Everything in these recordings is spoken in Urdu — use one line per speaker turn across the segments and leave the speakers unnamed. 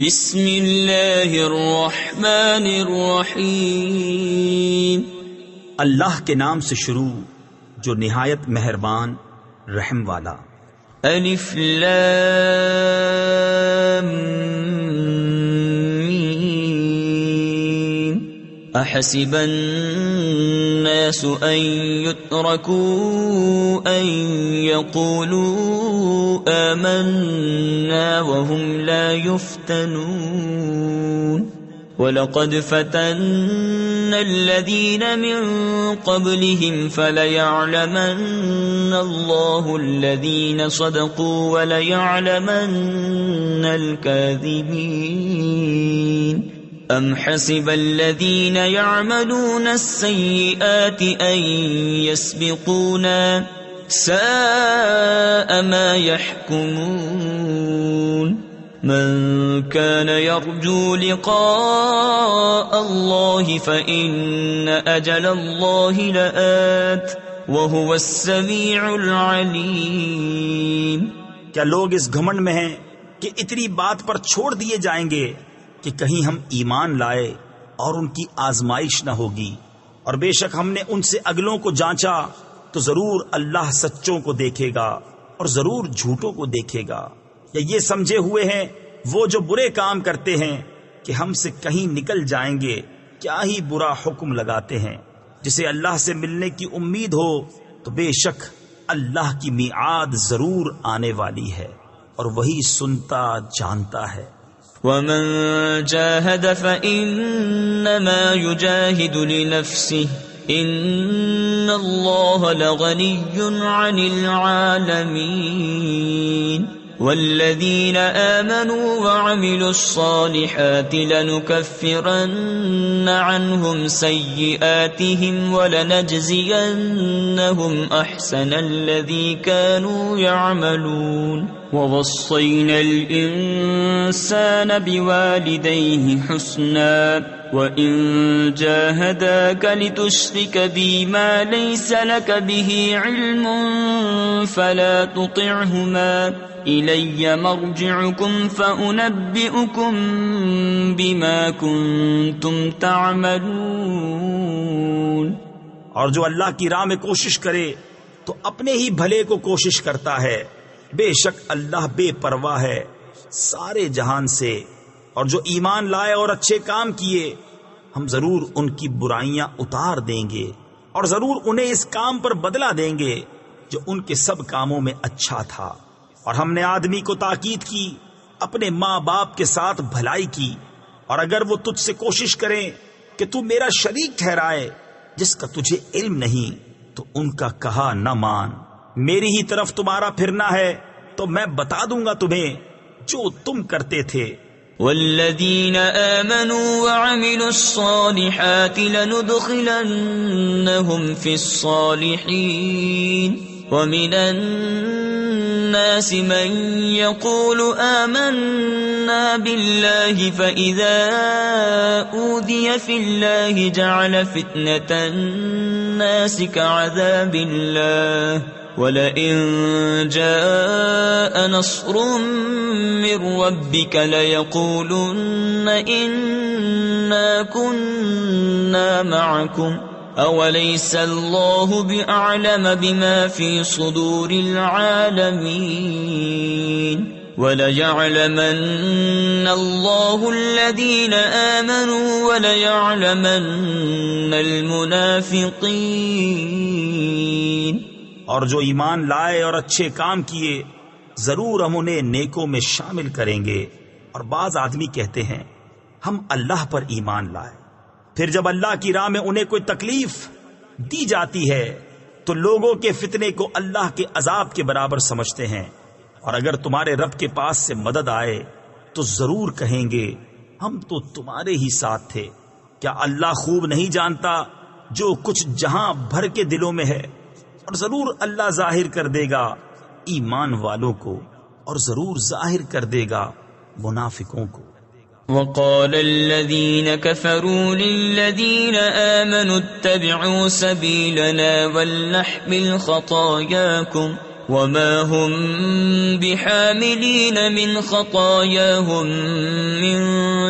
بسم اللہ الرحمن الرحیم،
اللہ کے نام سے شروع جو نہایت مہربان رحم والا۔
الف لام میم، احسب الناس ان يتركوا ان يقولوا آمنا وهم لا يفتنون وَلَقَدْ فَتَنَّا الَّذِينَ مِن قَبْلِهِمْ فَلَيَعْلَمَنَّ اللَّهُ الَّذِينَ صَدَقُوا وَلَيَعْلَمَنَّ الْكَاذِبِينَ أَمْ حَسِبَ الَّذِينَ يَعْمَلُونَ السَّيِّئَاتِ أَن يَسْبِقُونَا سَاءَ مَا يَحْكُمُونَ من كان يرجو لقاء الله فإن أجل الله لآت وهو السميع العليم۔
کیا لوگ اس گھمنڈ میں ہیں کہ اتنی بات پر چھوڑ دیے جائیں گے کہ کہیں ہم ایمان لائے اور ان کی آزمائش نہ ہوگی، اور بے شک ہم نے ان سے اگلوں کو جانچا تو ضرور اللہ سچوں کو دیکھے گا اور ضرور جھوٹوں کو دیکھے گا۔ یا یہ سمجھے ہوئے ہیں وہ جو برے کام کرتے ہیں کہ ہم سے کہیں نکل جائیں گے، کیا ہی برا حکم لگاتے ہیں۔ جسے اللہ سے ملنے کی امید ہو تو بے شک اللہ کی میعاد ضرور آنے والی ہے، اور وہی سنتا جانتا ہے۔
ومن جاهد فإنما يجاهد لنفسه إن الله لغني عن العالمين والذين آمنوا وعملوا الصالحات لنكفرن عنهم سيئاتهم ولنجزينهم أحسن الذي كانوا يعملون ووصينا الإنسان بوالديه حسنا وَإِن جَاهَدَاكَ لِتُشْرِكَ بِي مَا لَيْسَ لَكَ بِهِ عِلْمٌ فَلَا تُطِعْهُمَا إِلَيَّ مَرْجِعُكُمْ فَأُنَبِّئُكُمْ بِمَا كُنْتُمْ تَعْمَلُونَ۔
اور جو اللہ کی راہ میں کوشش کرے تو اپنے ہی بھلے کو کوشش کرتا ہے، بے شک اللہ بے پرواہ ہے سارے جہان سے۔ اور جو ایمان لائے اور اچھے کام کیے ہم ضرور ان کی برائیاں اتار دیں گے، اور ضرور انہیں اس کام پر بدلہ دیں گے جو ان کے سب کاموں میں اچھا تھا۔ اور ہم نے آدمی کو تاکید کی اپنے ماں باپ کے ساتھ بھلائی کی، اور اگر وہ تجھ سے کوشش کریں کہ تو میرا شریک ٹھہرائے جس کا تجھے علم نہیں تو ان کا کہا نہ مان، میری ہی طرف تمہارا پھرنا ہے تو میں بتا دوں گا تمہیں جو تم کرتے تھے۔
والذین آمنوا وعملوا الصالحات لندخلنهم في الصالحین ومن الناس من يقول آمنا بالله فإذا أوذي في الله جعل فتنة الناس كعذاب الله وَلَئِن جَاءَ نَصْرٌ مِّن رَّبِّكَ لَيَقُولُنَّ إِنَّا كُنَّا مَعَكُمْ أَوَلَيْسَ اللَّهُ بِأَعْلَمَ بِمَا فِي صُدُورِ الْعَالَمِينَ وَلَيَعْلَمَنَّ اللَّهُ الَّذِينَ آمَنُوا وَلَيَعْلَمَنَّ الْمُنَافِقِينَ۔
اور جو ایمان لائے اور اچھے کام کیے ضرور ہم انہیں نیکوں میں شامل کریں گے۔ اور بعض آدمی کہتے ہیں ہم اللہ پر ایمان لائے، پھر جب اللہ کی راہ میں انہیں کوئی تکلیف دی جاتی ہے تو لوگوں کے فتنے کو اللہ کے عذاب کے برابر سمجھتے ہیں۔ اور اگر تمہارے رب کے پاس سے مدد آئے تو ضرور کہیں گے ہم تو تمہارے ہی ساتھ تھے۔ کیا اللہ خوب نہیں جانتا جو کچھ جہاں بھر کے دلوں میں ہے؟ اور ضرور اللہ ظاہر کر دے گا ایمان والوں کو، اور ضرور ظاہر کر دے گا منافقوں کو۔
وقال الذين كفروا للذين آمنوا اتبعوا سبيلنا ولنحمل خطاياكم وما هم بحاملين من خطاياهم من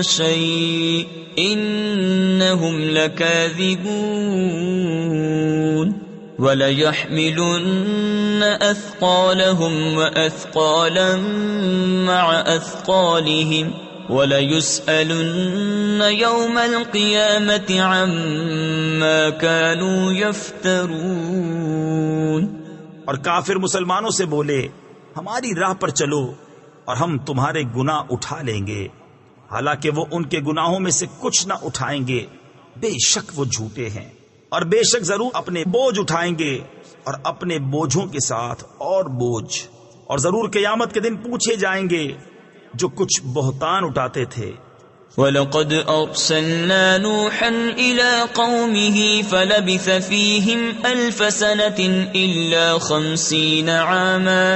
شيء إنهم لكاذبون وليحملن أثقالهم وأثقالا مع أثقالهم وَلَيُسْأَلُنَّ يَوْمَ الْقِيَامَةِ عَمَّا كَانُوا يَفْتَرُونَ۔
اور کافر مسلمانوں سے بولے ہماری راہ پر چلو اور ہم تمہارے گناہ اٹھا لیں گے، حالانکہ وہ ان کے گناہوں میں سے کچھ نہ اٹھائیں گے، بے شک وہ جھوٹے ہیں، اور بے شک ضرور اپنے بوجھ اٹھائیں گے اور اپنے بوجھوں کے ساتھ اور بوجھ، اور ضرور قیامت کے دن پوچھے جائیں گے جو کچھ بہتان اٹھاتے تھے۔
وَلَقَدْ أَرْسَلْنَا نُوحًا إِلَىٰ قَوْمِهِ فَلَبِثَ فِيهِمْ أَلْفَ سَنَةٍ إِلَّا 50 عَامًا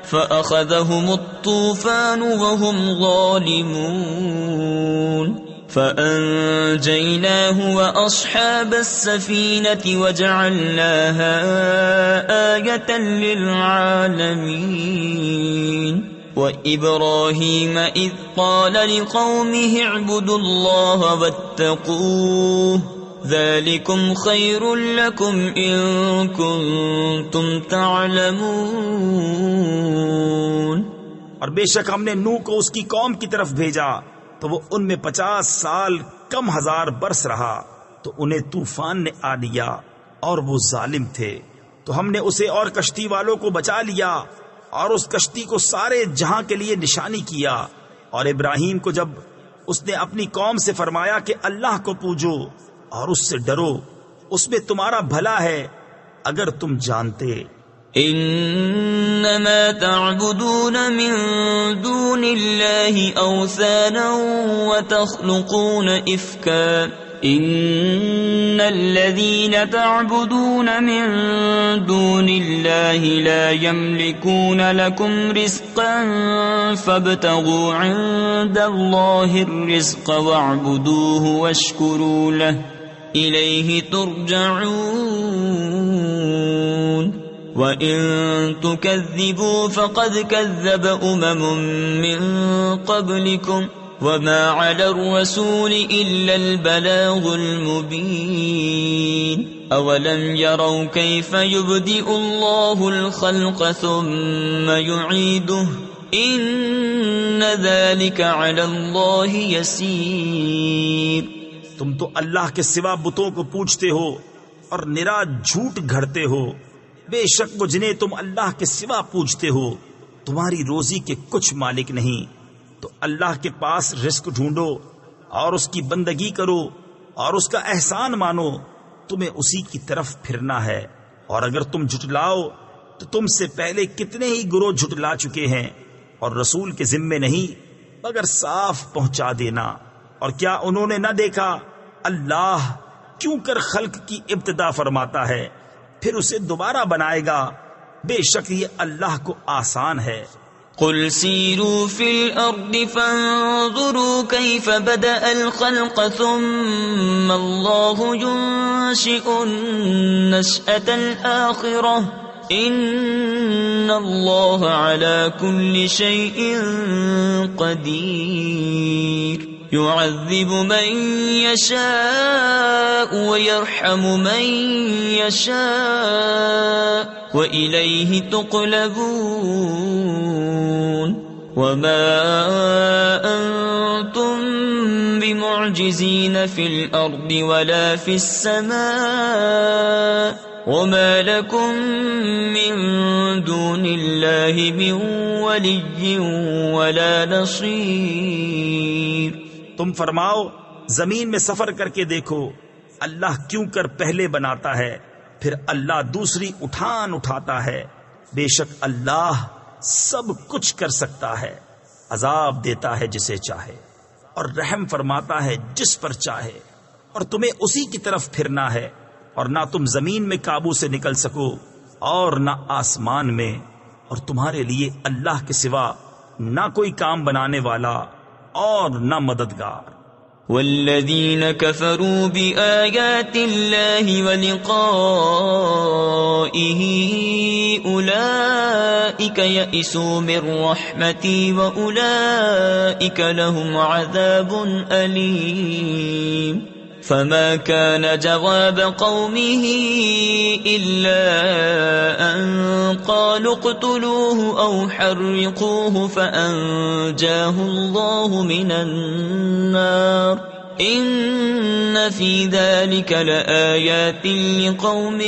فَأَخَذَهُمُ الطُّوفَانُ وَهُمْ ظَالِمُونَ فَأَنجَيْنَاهُ وَأَصْحَابَ السَّفِينَةِ وَجَعَلْنَاهَا آيَةً لِّلْعَالَمِينَ۔ وَإِبْرَاهِيمَ إِذْ قَالَ لِقَوْمِهِ اعْبُدُوا اللَّهَ وَاتَّقُوهُ ذَلِكُمْ خَيْرٌ لَكُمْ إِن كُنتُمْ تَعْلَمُونَ۔
اور بے شک ہم نے نوح کو اس کی قوم کی طرف بھیجا تو وہ ان میں 50 سال کم ہزار برس رہا، تو انہیں طوفان نے آ لیا اور وہ ظالم تھے، تو ہم نے اسے اور کشتی والوں کو بچا لیا اور اس کشتی کو سارے جہاں کے لیے نشانی کیا۔ اور ابراہیم کو جب اس نے اپنی قوم سے فرمایا کہ اللہ کو پوجو اور اس سے ڈرو، اس میں تمہارا بھلا ہے اگر تم جانتے۔
انما تعبدون من دون الله اوثانا وتخلقون افكا ان الذين تعبدون من دون الله لا يملكون لكم رزقا فابتغوا عند الله الرزق واعبدوه واشكروا له اليه ترجعون وَإِن تُكَذِّبُوا فَقَدْ كَذَّبَ مِن قَبْلِكُمْ وَمَا عَلَى الرَّسُولِ إِلَّا الْبَلَاغُ الْمُبِينُ أَوَلَمْ يَرَوْا كَيْفَ يُبْدِئُ اللَّهُ الْخَلْقَ ثُمَّ يُعِيدُهُ إِنَّ ذَلِكَ عَلَى اللَّهِ يَسِيرٌ۔
تم تو اللہ کے سوا بتوں کو پوجتے ہو اور نرا جھوٹ گھڑتے ہو، بے شک وہ جنہیں تم اللہ کے سوا پوجتے ہو تمہاری روزی کے کچھ مالک نہیں، تو اللہ کے پاس رزق ڈھونڈو اور اس کی بندگی کرو اور اس کا احسان مانو، تمہیں اسی کی طرف پھرنا ہے۔ اور اگر تم جھٹلاؤ تو تم سے پہلے کتنے ہی گروہ جھٹلا چکے ہیں، اور رسول کے ذمے نہیں مگر صاف پہنچا دینا۔ اور کیا انہوں نے نہ دیکھا اللہ کیوں کر خلق کی ابتدا فرماتا ہے پھر اسے دوبارہ بنائے گا، بے شک یہ اللہ کو آسان ہے۔
قل سیروا فی الارض فانظروا کیف بدأ الخلق ثم اللہ ينشئ النشأة الآخرة ان اللہ علی کل شیء قدیر يعذب من يشاء ويرحم من يشاء وإليه تقلبون وما أنتم بمعجزين في الأرض ولا في السماء وما لكم من دون الله من ولي ولا نصير۔
تم فرماؤ زمین میں سفر کر کے دیکھو اللہ کیوں کر پہلے بناتا ہے پھر اللہ دوسری اٹھاتا ہے، بے شک اللہ سب کچھ کر سکتا ہے، عذاب دیتا ہے جسے چاہے اور رحم فرماتا ہے جس پر چاہے، اور تمہیں اسی کی طرف پھرنا ہے، اور نہ تم زمین میں قابو سے نکل سکو اور نہ آسمان میں، اور تمہارے لیے اللہ کے سوا نہ کوئی کام بنانے والا اور نہ مددگار۔
والذين كفروا بآيات الله ولقائه أولئك يئسوا من رحمتي وأولئك لهم عذاب أليم فما كان جواب قومه إلا أن قالوا اقتلوه أو حرقوه فأنجاه الله من النار إن في ذلك لآيات لقوم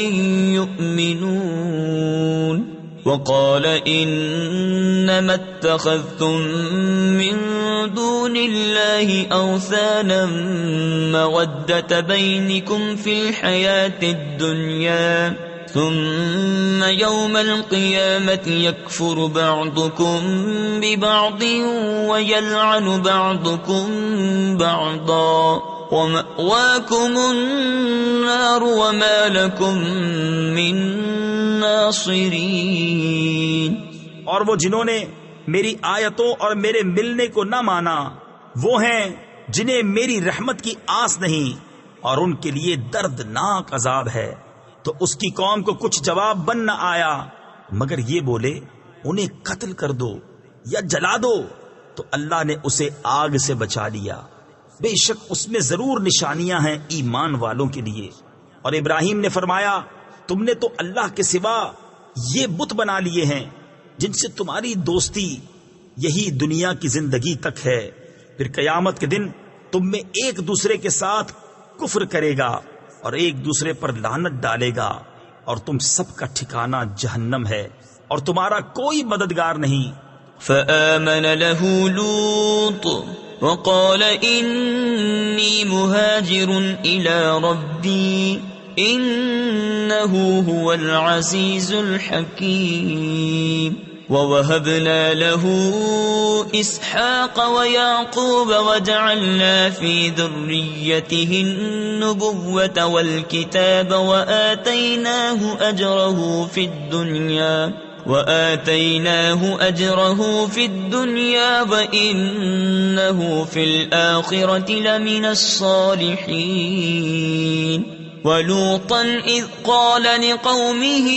يؤمنون وقال إنما اتخذتم من دون الله أوثانا مودة بينكم في الحياة الدنيا ثم يوم القيامة يكفر بعضكم ببعض ويلعن بعضكم بعضا ومأواكم النار وما لكم من ناصرین۔
اور وہ جنہوں نے میری آیتوں اور میرے ملنے کو نہ مانا وہ ہیں جنہیں میری رحمت کی آس نہیں اور ان کے لیے دردناک عذاب ہے۔ تو اس کی قوم کو کچھ جواب بن نہ آیا مگر یہ بولے انہیں قتل کر دو یا جلا دو، تو اللہ نے اسے آگ سے بچا لیا، بے شک اس میں ضرور نشانیاں ہیں ایمان والوں کے لیے۔ اور ابراہیم نے فرمایا تم نے تو اللہ کے سوا یہ بت بنا لیے ہیں جن سے تمہاری دوستی یہی دنیا کی زندگی تک ہے، پھر قیامت کے دن تم میں ایک دوسرے کے ساتھ کفر کرے گا اور ایک دوسرے پر لعنت ڈالے گا اور تم سب کا ٹھکانہ جہنم ہے اور تمہارا کوئی مددگار نہیں۔
فآمن له لوط وقال إني مهاجر إلى ربي إنه هو العزيز الحكيم ووهبنا له إسحاق ويعقوب وجعلنا في ذريته النبوة والكتاب وآتيناه أجره في الدنيا وإنه في الآخرة لمن الصالحين ولوطا إذ قال لقومه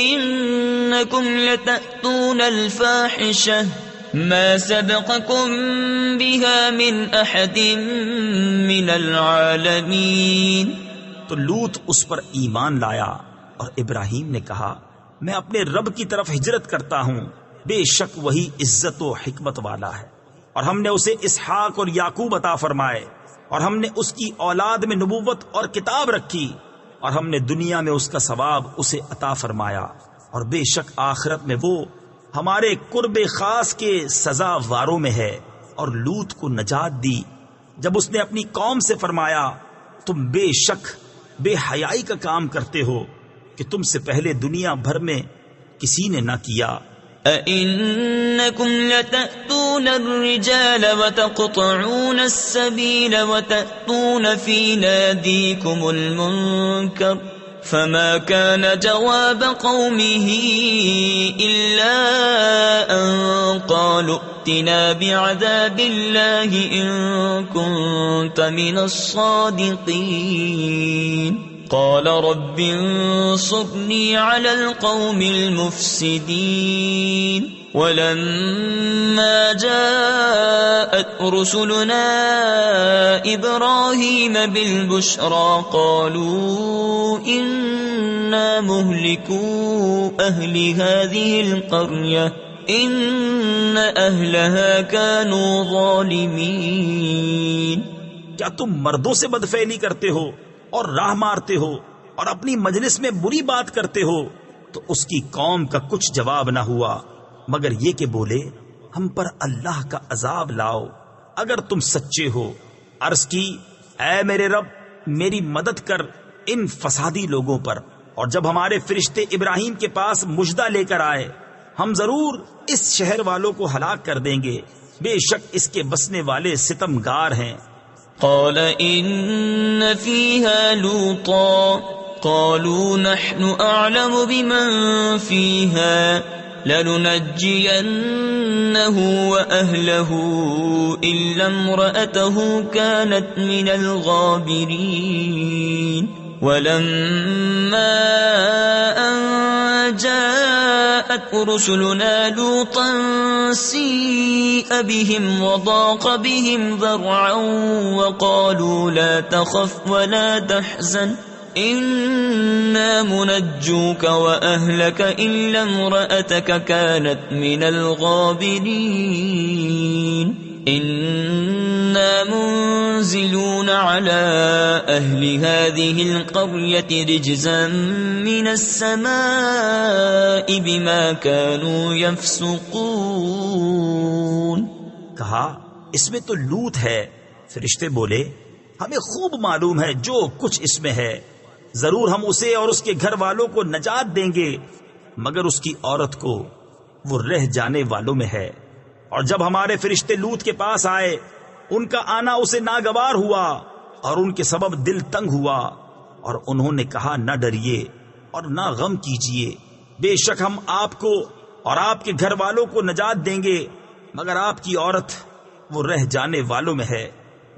إنكم لتأتون الفاحشة ما سبقكم بها من أحد من العالمين۔
تو لوط اس پر ایمان لایا اور ابراہیم نے کہا میں اپنے رب کی طرف ہجرت کرتا ہوں، بے شک وہی عزت و حکمت والا ہے، اور ہم نے اسے اسحاق اور یعقوب عطا فرمائے اور ہم نے اس کی اولاد میں نبوت اور کتاب رکھی اور ہم نے دنیا میں اس کا ثواب اسے عطا فرمایا، اور بے شک آخرت میں وہ ہمارے قرب خاص کے سزا واروں میں ہے۔ اور لوط کو نجات دی جب اس نے اپنی قوم سے فرمایا تم بے شک بے حیائی کا کام کرتے ہو کہ تم سے پہلے دنیا بھر میں کسی نے نہ کیا۔
أَإِنَّكُمْ لَتَأْتُونَ الرِّجَالَ وَتَقْطَعُونَ السَّبِيلَ وَتَأْتُونَ فِي نَادِيكُمُ الْمُنكَرَ فَمَا كَانَ جَوَابَ قَوْمِهِ إِلَّا أَن قَالُوا ائْتِنَا بِعَذَابِ اللَّهِ إِن كُنتَ مِنَ الصَّادِقِينَ۔ قال رب انصرني على القوم المفسدين ولما جاءت رسلنا إبراهيم بالبشرى قالوا إنا مهلكو أهل هذه القرية إن أهلها كانوا ظالمين۔
کیا تم مردوں سے بدفعلی کرتے ہو اور راہ مارتے ہو اور اپنی مجلس میں بری بات کرتے ہو؟ تو اس کی قوم کا کچھ جواب نہ ہوا مگر یہ کہ بولے ہم پر اللہ کا عذاب لاؤ اگر تم سچے ہو۔ عرض کی اے میرے رب میری مدد کر ان فسادی لوگوں پر، اور جب ہمارے فرشتے ابراہیم کے پاس مژدہ لے کر آئے ہم ضرور اس شہر والوں کو ہلاک کر دیں گے، بے شک اس کے بسنے والے ستمگار ہیں۔
قال إن فيها لوطا قالوا نحن أعلم بمن فيها لننجينه وأهله إلا امرأته كانت من الغابرين ولما أن جاءت رسلنا لوطا سيء بهم وضاق بهم ذرعا وقالوا لا تخف ولا تحزن إنا منجوك وأهلك إلا امرأتك كانت من الغابرين إنا منزلون على أهل هذه القرية رجزا من السماء بما كانوا يفسقون.
کہا اس میں تو لوط ہے. فرشتے بولے ہمیں خوب معلوم ہے جو کچھ اس میں ہے، ضرور ہم اسے اور اس کے گھر والوں کو نجات دیں گے مگر اس کی عورت کو وہ رہ جانے والوں میں ہے. اور جب ہمارے فرشتے لوط کے پاس آئے ان کا آنا اسے ناگوار ہوا اور ان کے سبب دل تنگ ہوا اور انہوں نے کہا نہ ڈریے اور نہ غم کیجیے، بے شک ہم آپ کو اور آپ کے گھر والوں کو نجات دیں گے مگر آپ کی عورت وہ رہ جانے والوں میں ہے.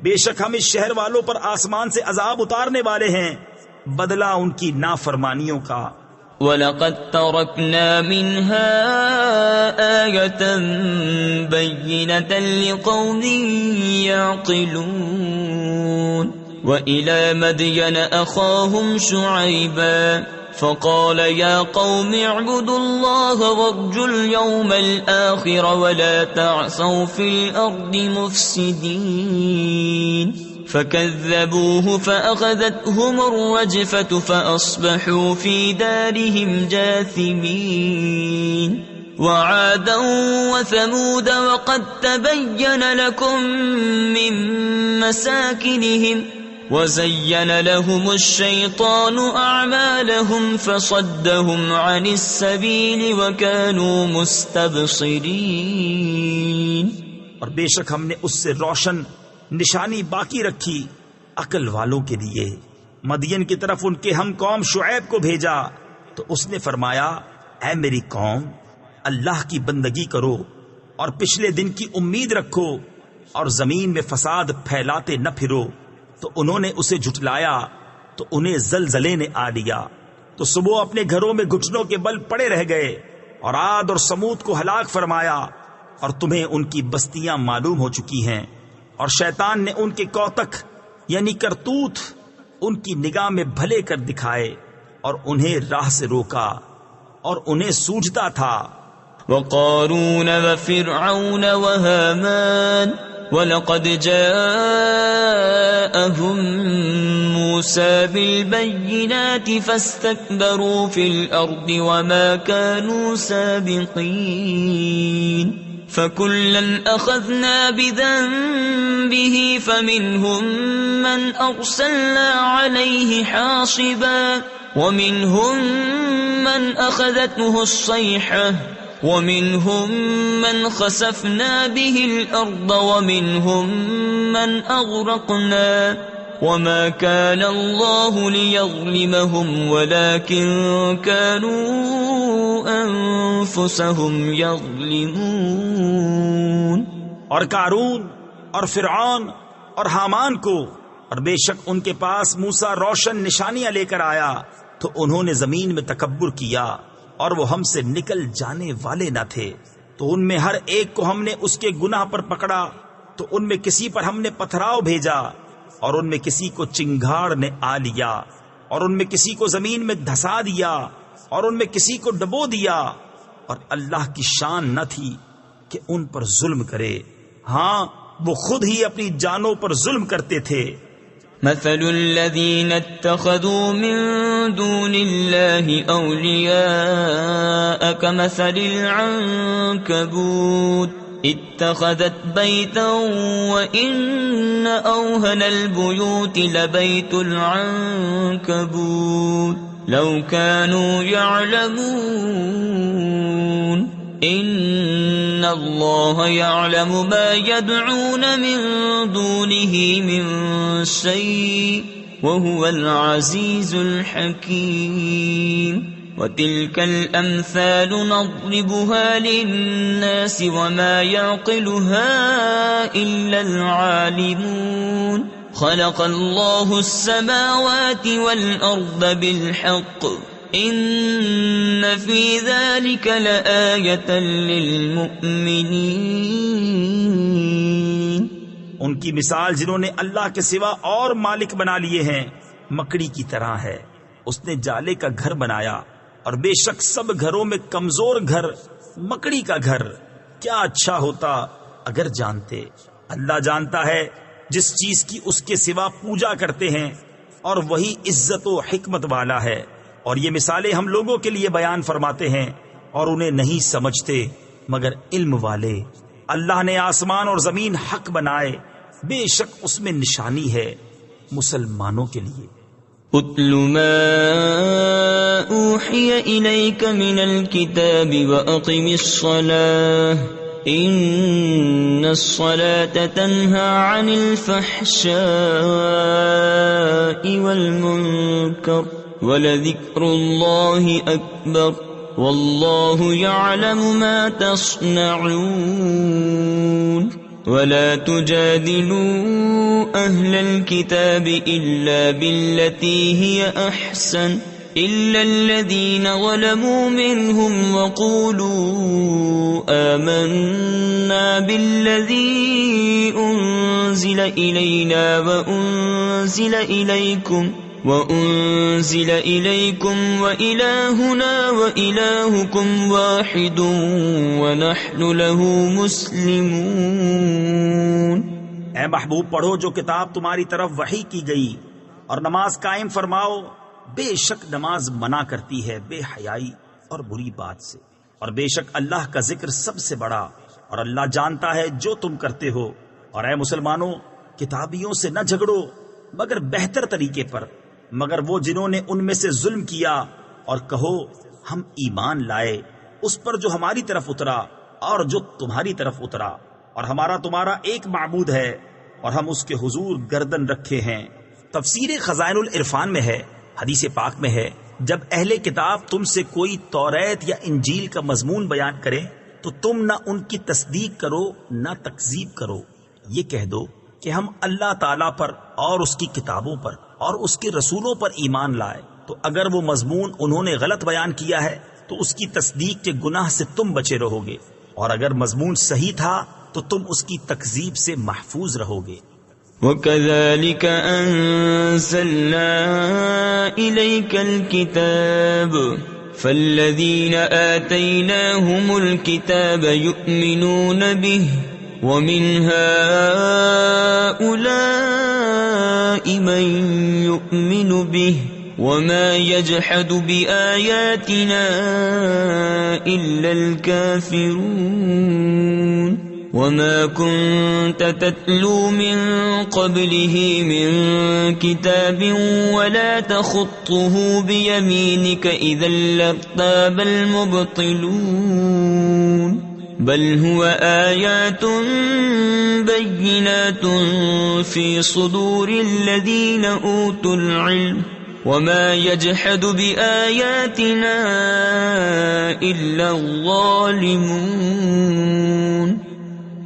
بے شک ہم اس شہر والوں پر آسمان سے عذاب اتارنے والے ہیں بدلہ ان کی نافرمانیوں کا.
وَلَقَدْ تَرَكْنَا مِنْهَا آيَةً بَيِّنَةً لِقَوْمٍ يَعْقِلُونَ. وَإِلَى مَدْيَنَ أَخَاهُمْ شُعَيْبًا فقال يا قوم اعبدوا الله وارجوا اليوم الآخر ولا تعثوا في الأرض مفسدين فكذبوه فأخذتهم الرجفة فأصبحوا في دارهم جاثمين. وعادا وثمود وقد تبين لكم من مساكنهم وزين لهم الشيطان أعمالهم فصدهم عن السبيل وكانوا مستبصرين.
اور بے شک ہم نے اس سے روشن نشانی باقی رکھی عقل والوں کے لیے. مدین کی طرف ان کے ہم قوم شعیب کو بھیجا تو اس نے فرمایا اے میری قوم اللہ کی بندگی کرو اور پچھلے دن کی امید رکھو اور زمین میں فساد پھیلاتے نہ پھرو. تو انہوں نے اسے جھٹلایا تو انہیں زلزلے نے آ لیا تو صبح اپنے گھروں میں گھٹنوں کے بل پڑے رہ گئے. اور عاد اور سمود کو ہلاک فرمایا اور تمہیں ان کی بستیاں معلوم ہو چکی ہیں. اور شیطان نے ان کے کوتک یعنی کرتوت ان کی نگاہ میں بھلے کر دکھائے اور انہیں راہ سے روکا اور انہیں سوجھتا تھا.
وقارون وفرعون وهامان وَلَقَدْ جَاءَهُمْ مُوسَى بِالْبَيِّنَاتِ فَاسْتَكْبَرُوا فِي الْأَرْضِ وَمَا كَانُوا سَابِقِينَ. فَكُلًّا أَخَذْنَا بِذَنبِهِ فَمِنْهُمْ مَنْ أَرْسَلْنَا عَلَيْهِ حَاصِبًا وَمِنْهُمْ مَنْ أَخَذَتْهُ الصَّيْحَةُ وَمِنْهُمْ مَنْ خَسَفْنَا بِهِ الْأَرْضَ وَمِنْهُمْ مَنْ أَغْرَقْنَا وَمَا كَانَ اللَّهُ لِيَظْلِمَهُمْ وَلَكِنْ كَانُوا أَنفُسَهُمْ يَظْلِمُونَ.
اور قارون اور فرعون اور حامان کو اور بے شک ان کے پاس موسیٰ روشن نشانیاں لے کر آیا تو انہوں نے زمین میں تکبر کیا اور وہ ہم سے نکل جانے والے نہ تھے. تو ان میں ہر ایک کو ہم نے اس کے گناہ پر پکڑا تو ان میں کسی پر ہم نے پتھراؤ بھیجا اور ان میں کسی کو چنگھاڑ نے آ لیا اور ان میں کسی کو زمین میں دھسا دیا اور ان میں کسی کو ڈبو دیا. اور اللہ کی شان نہ تھی کہ ان پر ظلم کرے، ہاں وہ خود ہی اپنی جانوں پر ظلم کرتے تھے.
مثل الذين اتخذوا من دون الله أولياء كمثل العنكبوت اتخذت بيتا وإن أوهن البيوت لبيت العنكبوت لو كانوا يعلمون إن الله يعلم ما يدعون من دونه من شيء وهو العزيز الحكيم. وتلك الأمثال نضربها للناس وما يعقلها إلا العالمون خلق الله السماوات والأرض بالحق إن في ذلك لآية للمؤمنين.
ان کی مثال جنہوں نے اللہ کے سوا اور مالک بنا لیے ہیں مکڑی کی طرح ہے. اس نے جالے کا گھر بنایا اور بے شک سب گھروں میں کمزور گھر مکڑی کا گھر. کیا اچھا ہوتا اگر جانتے. اللہ جانتا ہے جس چیز کی اس کے سوا پوجا کرتے ہیں اور وہی عزت و حکمت والا ہے. اور یہ مثالیں ہم لوگوں کے لیے بیان فرماتے ہیں اور انہیں نہیں سمجھتے مگر علم والے. اللہ نے آسمان اور زمین حق بنائے بے شک اس میں نشانی ہے مسلمانوں کے لیے.
اتل ما اوحی الیک من الکتاب واقم الصلاة ان الصلاة تنہى عن الفحشاء والمنکر ولذکر اللہ اکبر واللہ یعلم ما تصنعون. ولا تجادلوا أهل الكتاب إلا بالتي هي أحسن إلا الذين ظلموا منهم وقولوا آمنا بالذي أنزل إلينا وأنزل إليكم وإلهنا وإلهكم واحد ونحن له مسلمون.
اے محبوب پڑھو جو کتاب تمہاری طرف وحی کی گئی اور نماز قائم فرماؤ. بے شک نماز منع کرتی ہے بے حیائی اور بری بات سے اور بے شک اللہ کا ذکر سب سے بڑا اور اللہ جانتا ہے جو تم کرتے ہو. اور اے مسلمانوں کتابیوں سے نہ جھگڑو مگر بہتر طریقے پر مگر وہ جنہوں نے ان میں سے ظلم کیا اور کہو ہم ایمان لائے اس پر جو ہماری طرف اترا اور جو تمہاری طرف اترا اور ہمارا تمہارا ایک معبود ہے اور ہم اس کے حضور گردن رکھے ہیں. تفسیر خزائن العرفان میں ہے حدیث پاک میں ہے جب اہل کتاب تم سے کوئی توریت یا انجیل کا مضمون بیان کرے تو تم نہ ان کی تصدیق کرو نہ تکذیب کرو. یہ کہہ دو کہ ہم اللہ تعالیٰ پر اور اس کی کتابوں پر اور اس کے رسولوں پر ایمان لائے. تو اگر وہ مضمون انہوں نے غلط بیان کیا ہے تو اس کی تصدیق کے گناہ سے تم بچے رہو گے اور اگر مضمون صحیح تھا تو تم اس کی تکذیب سے محفوظ رہو گے.
وَكَذَلِكَ أَنزَلْنَا إِلَيْكَ الْكِتَابَ فَالَّذِينَ آتَيْنَاهُمُ الْكِتَابَ يُؤْمِنُونَ بِهِ وَمِنْ هَؤُلَاءِ مَنْ يُؤْمِنُ بِهِ وَمَا يَجْحَدُ بِآيَاتِنَا إِلَّا الْكَافِرُونَ. وَمَا كُنْتَ تَتْلُو مِنْ قَبْلِهِ مِنْ كِتَابٍ وَلَا تَخُطُّهُ بِيَمِينِكَ إِذًا لَارْتَابَ الْمُبْطِلُونَ. بل هو آيات بينات في صدور الذين أوتوا العلم وما يجحد بآياتنا إلا الظالمون.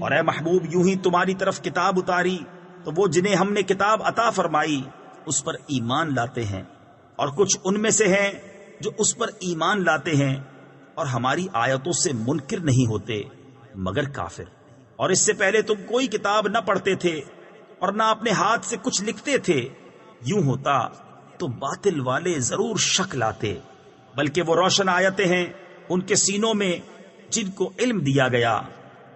اور اے محبوب یوں ہی تمہاری طرف کتاب اتاری تو وہ جنہیں ہم نے کتاب عطا فرمائی اس پر ایمان لاتے ہیں اور کچھ ان میں سے ہیں جو اس پر ایمان لاتے ہیں اور ہماری آیتوں سے منکر نہیں ہوتے مگر کافر. اور اس سے پہلے تم کوئی کتاب نہ پڑھتے تھے اور نہ اپنے ہاتھ سے کچھ لکھتے تھے. یوں ہوتا تو باطل والے ضرور شک لاتے بلکہ وہ روشن آیتیں ہیں ان کے سینوں میں جن کو علم دیا گیا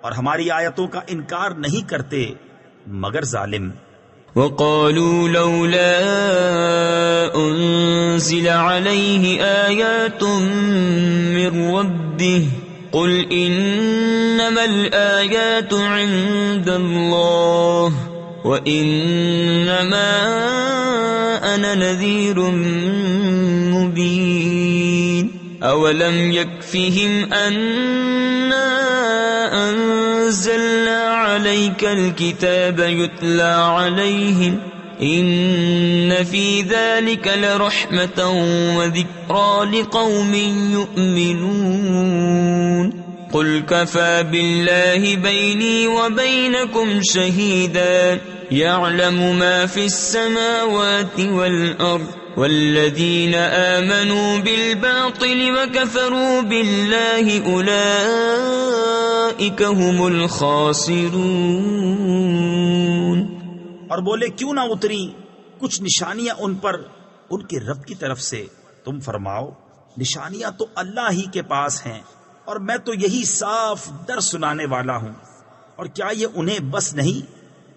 اور ہماری آیتوں کا انکار نہیں کرتے مگر ظالم.
وَقَالُوا لَوْلَا أُنزِلَ عَلَيْهِ آيَاتٌ مِّن رَّبِّهِ قُلْ إِنَّمَا الْآيَاتُ عِندَ اللَّهِ وَإِنَّمَا أَنَا نَذِيرٌ مُّبِينٌ. أَوَلَمْ يَكْفِهِمْ أَنَّا أَنزَلْنَا عَلَيْكَ الْكِتَابَ يُتْلَى عَلَيْهِمْ إن في ذلك لرحمة وذكرى لقوم يؤمنون قل كفى بالله بيني وبينكم شهيدا يعلم ما في السماوات والأرض والذين آمنوا بالباطل وكفروا بالله أولئك هم الخاسرون.
اور بولے کیوں نہ اتری کچھ نشانیاں ان پر ان کے رب کی طرف سے؟ تم فرماؤ نشانیاں تو اللہ ہی کے پاس ہیں اور میں تو یہی صاف در سنانے والا ہوں. اور کیا یہ انہیں بس نہیں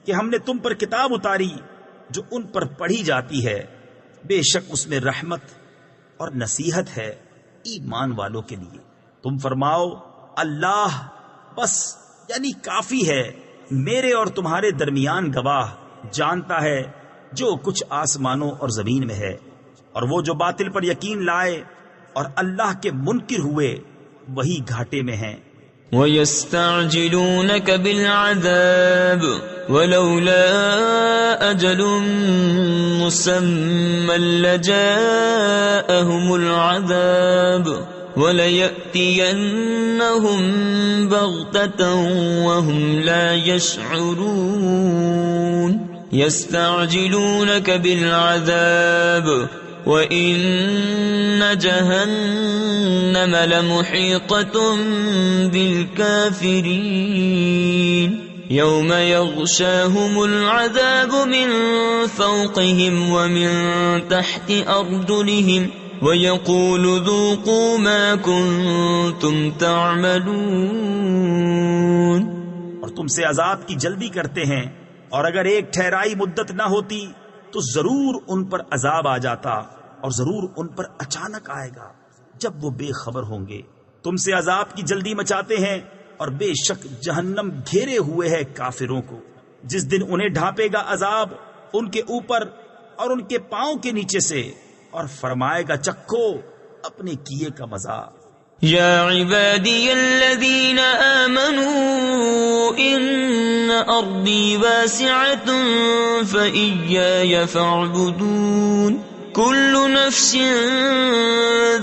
کہ ہم نے تم پر کتاب اتاری جو ان پر پڑھی جاتی ہے؟ بے شک اس میں رحمت اور نصیحت ہے ایمان والوں کے لیے. تم فرماؤ اللہ بس یعنی کافی ہے میرے اور تمہارے درمیان گواہ، جانتا ہے جو کچھ آسمانوں اور زمین میں ہے. اور وہ جو باطل پر یقین لائے اور اللہ کے منکر ہوئے وہی گھاٹے میں ہیں.
وَيَسْتَعْجِلُونَكَ بِالْعَذَابِ وَلَوْلَا أَجَلٌ مُّسَمًّى لَّجَاءَهُمُ الْعَذَابُ وَلَيَأْتِيَنَّهُمْ بَغْتَةً وَهُمْ لَا يَشْعُرُونَ. يَسْتَعْجِلُونَكَ بِالْعَذَابِ وَإِنَّ جَهَنَّمَ لَمُحِيطَةٌ بِالْكَافِرِينَ يَوْمَ يَغْشَاهُمُ الْعَذَابُ مِنْ فَوْقِهِمْ وَمِنْ تَحْتِ أَرْجُلِهِمْ وَيَقُولُ ذُوقُوا مَا كُنْتُمْ تَعْمَلُونَ.
اور تم سے عذاب کی جلدی کرتے ہیں، اور اگر ایک ٹھہرائی مدت نہ ہوتی تو ضرور ان پر عذاب آ جاتا، اور ضرور ان پر اچانک آئے گا جب وہ بے خبر ہوں گے. تم سے عذاب کی جلدی مچاتے ہیں، اور بے شک جہنم گھیرے ہوئے ہے کافروں کو. جس دن انہیں ڈھانپے گا عذاب ان کے اوپر اور ان کے پاؤں کے نیچے سے، اور فرمائے گا چکھو اپنے کیے کا مزہ.
یا عبادی الذین آمنوا ان ارضی واسعة فإیای فاعبدون کل نفس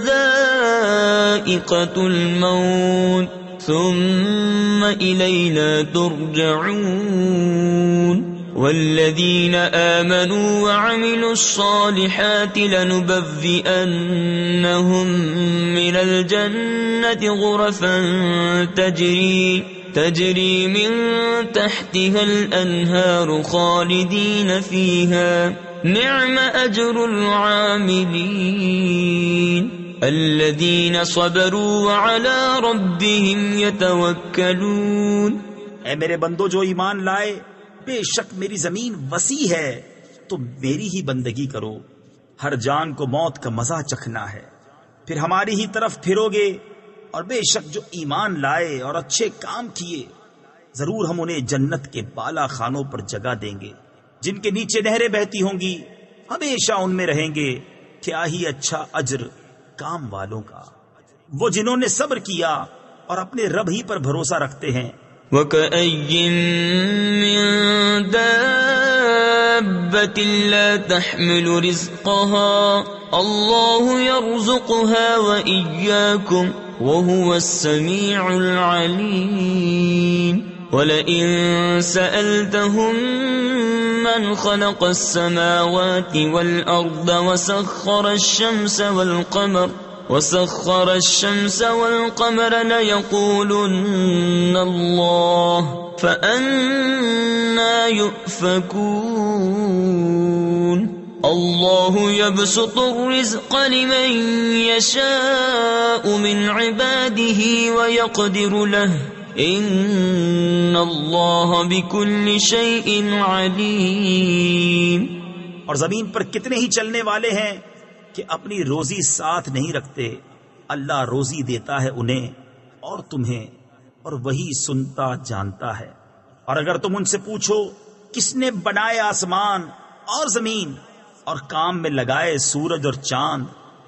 ذائقة الموت ثم الینا ترجعون. والذین آمنوا وعملوا الصالحات لنبوئنهم من الجنة غرفا تجري من تحتها الأنهار خالدين فيها نعم أجر العاملين الذين صبروا وعلى ربهم يتوكلون.
اے میرے بندو جو ایمان لائے، بے شک میری زمین وسیع ہے تو میری ہی بندگی کرو. ہر جان کو موت کا مزہ چکھنا ہے، پھر ہماری ہی طرف پھرو گے. اور بے شک جو ایمان لائے اور اچھے کام کیے ضرور ہم انہیں جنت کے بالا خانوں پر جگہ دیں گے جن کے نیچے نہریں بہتی ہوں گی، ہمیشہ ان میں رہیں گے. کیا ہی اچھا اجر کام والوں کا، وہ جنہوں نے صبر کیا اور اپنے رب ہی پر بھروسہ رکھتے ہیں.
وَكَأَيٍّن مِّن دَابَّةٍ لَّا تَحْمِلُ رِزْقَهَا اللَّهُ يَرْزُقُهَا وَإِيَّاكُمْ وَهُوَ السَّمِيعُ الْعَلِيمُ. وَلَئِن سَأَلْتَهُم مَّنْ خَلَقَ السَّمَاوَاتِ وَالْأَرْضَ وَسَخَّرَ الشَّمْسَ وَالْقَمَرَ لَيَقُولُنَّ اللَّهُ فَأَنَّى يُؤْفَكُونَ. اللَّهُ يَبْسُطُ الرِّزْقَ لِمَن يَشَاءُ مِنْ عِبَادِهِ وَيَقْدِرُ لَهُ إِنَّ اللَّهَ بِكُلِّ شَيْءٍ عَلِيمٌ.
اور زمین پر کتنے ہی چلنے والے ہیں کہ اپنی روزی ساتھ نہیں رکھتے. اللہ روزی دیتا ہے انہیں اور تمہیں، اور وہی سنتا جانتا ہے. اور اگر تم ان سے پوچھو کس نے بنائے آسمان اور زمین اور کام میں لگائے سورج اور چاند،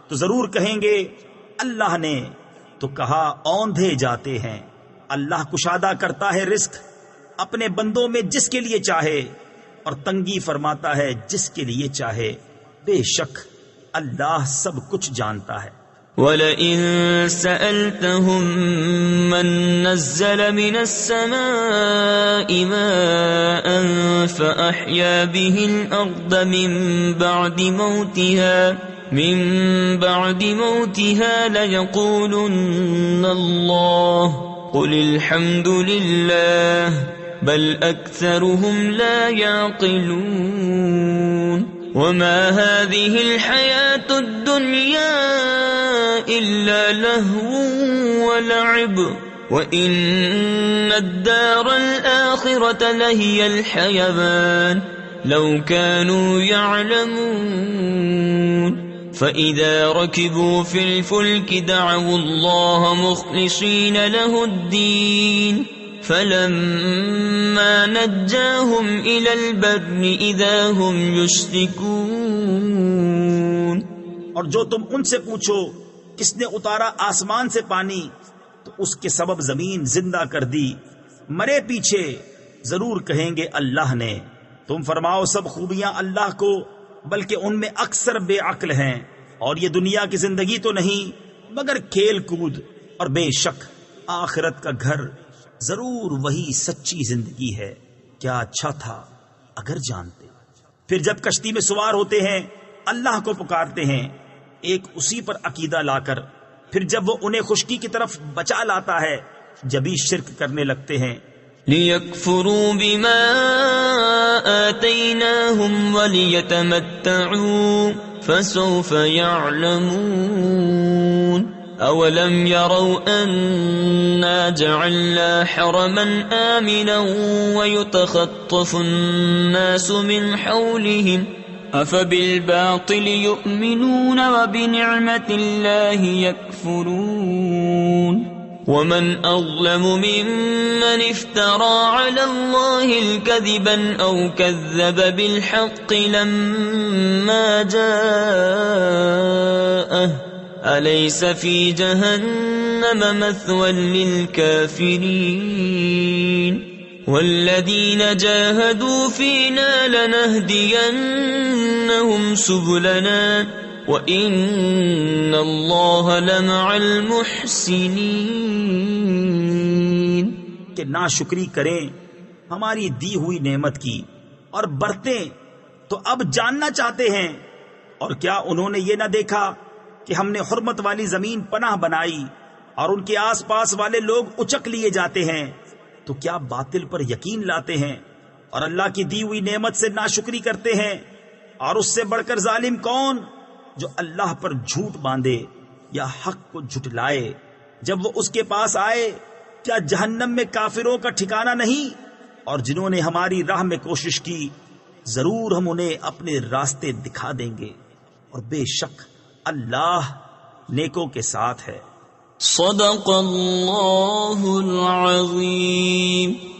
تو ضرور کہیں گے اللہ نے. تو کہا اوندھے جاتے ہیں. اللہ کشادہ کرتا ہے رزق اپنے بندوں میں جس کے لیے چاہے، اور تنگی فرماتا ہے جس کے لیے چاہے. بے شک اللہ سب کچھ جانتا ہے.
وَلَئِن سَأَلْتَهُم مَّن نَّزَّلَ مِنَ السَّمَاءِ مَاءً فَأَحْيَا بِهِ الْأَرْضَ مِن بَعْدِ مَوْتِهَا لَيَقُولُنَّ اللَّهُ قُلِ الْحَمْدُ لِلَّهِ بَلْ أَكْثَرُهُمْ لَا يَعْقِلُونَ. وَمَا هَذِهِ الْحَيَاةُ الدُّنْيَا إِلَّا لَهْوٌ وَلَعِبٌ وَإِنَّ الدَّارَ الْآخِرَةَ لَهِيَ الْحَيَوَانُ لَوْ كَانُوا يَعْلَمُونَ. فَإِذَا رَكِبُوا فِي الْفُلْكِ دَعَوُا اللَّهَ مُخْلِصِينَ لَهُ الدِّينَ فَلَمَّا نَجَّاهُمْ إِلَى الْبَرِّ إِذَا هُمْ يُشْرِكُونَ.
اور جو تم ان سے پوچھو کس نے اتارا آسمان سے پانی تو اس کے سبب زمین زندہ کر دی. مرے پیچھے ضرور کہیں گے اللہ نے. تم فرماؤ سب خوبیاں اللہ کو بلکہ ان میں اکثر بے عقل ہیں. اور یہ دنیا کی زندگی تو نہیں مگر کھیل کود. اور بے شک آخرت کا گھر ضرور وہی سچی زندگی ہے. کیا اچھا تھا اگر جانتے. پھر جب کشتی میں سوار ہوتے ہیں اللہ کو پکارتے ہیں ایک اسی پر عقیدہ لا کر. پھر جب وہ انہیں خشکی کی طرف بچا لاتا ہے جبھی شرک کرنے لگتے ہیں.
لِيَكْفُرُوا بِمَا آتَيْنَاهُمْ وَلِيَتَمَتَّعُوا فَسَوْفَ يَعْلَمُونَ. أَوَلَمْ يَرَوْا أَنَّا جَعَلْنَا حَرَمًا آمِنًا وَيُتَخَطَّفُ النَّاسُ مِنْ حَوْلِهِمْ أَفَبِالْبَاطِلِ يُؤْمِنُونَ وَبِنِعْمَةِ اللَّهِ يَكْفُرُونَ. وَمَنْ أَظْلَمُ مِمَّنِ افْتَرَى عَلَى اللَّهِ الْكَذِبَ أَوْ كَذَّبَ بِالْحَقِّ لَمَّا جَاءَهُ أَلَيْسَ فِي جَهَنَّمَ مَثْوًى لِلْكَافِرِينَ. وَالَّذِينَ جَاهَدُوا فِينَا لَنَهْدِيَنَّهُمْ سُبُلَنَا وَإِنَّ اللَّهَ لَمَعَ الْمُحْسِنِينَ.
کہ ناشکری کریں ہماری دی ہوئی نعمت کی اور برتیں تو اب جاننا چاہتے ہیں. اور کیا انہوں نے یہ نہ دیکھا کہ ہم نے حرمت والی زمین پناہ بنائی اور ان کے آس پاس والے لوگ اچک لیے جاتے ہیں تو کیا باطل پر یقین لاتے ہیں اور اللہ کی دی ہوئی نعمت سے ناشکری کرتے ہیں. اور اس سے بڑھ کر ظالم کون جو اللہ پر جھوٹ باندھے یا حق کو جھٹلائے جب وہ اس کے پاس آئے. کیا جہنم میں کافروں کا ٹھکانہ نہیں؟ اور جنہوں نے ہماری راہ میں کوشش کی ضرور ہم انہیں اپنے راستے دکھا دیں گے. اور بے شک اللہ نیکوں کے ساتھ ہے.
صدق اللہ العظیم.